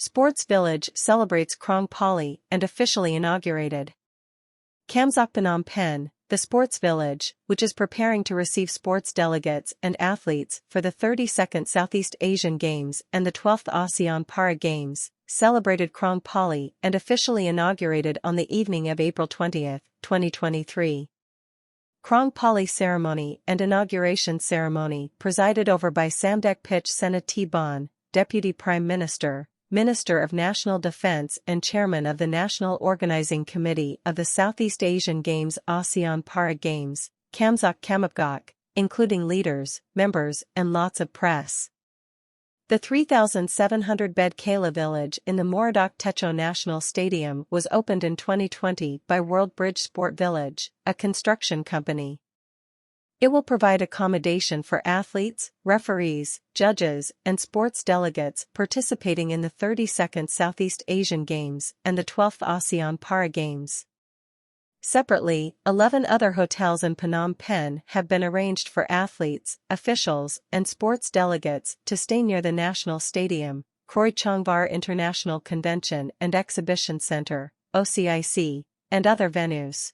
Sports Village celebrates Krong Pali and officially inaugurated. Kamsak Phnom Penh, the Sports Village, which is preparing to receive sports delegates and athletes for the 32nd Southeast Asian Games and the 12th ASEAN Para Games, celebrated Krong Pali and officially inaugurated on the evening of April 20, 2023. Krong Pali ceremony and inauguration ceremony presided over by Samdech Pich Sena Teab, Deputy Prime Minister, Minister of National Defense and Chairman of the National Organizing Committee of the Southeast Asian Games ASEAN Para Games, Kamsak Kamapgok, including leaders, members and lots of press. The 3,700-bed Kala Village in the Moradok Techo National Stadium was opened in 2020 by World Bridge Sport Village, a construction company. It will provide accommodation for athletes, referees, judges, and sports delegates participating in the 32nd Southeast Asian Games and the 12th ASEAN Para Games. Separately, 11 other hotels in Phnom Penh have been arranged for athletes, officials, and sports delegates to stay near the National Stadium, Kroi Chongvar International Convention and Exhibition Center, OCIC, and other venues.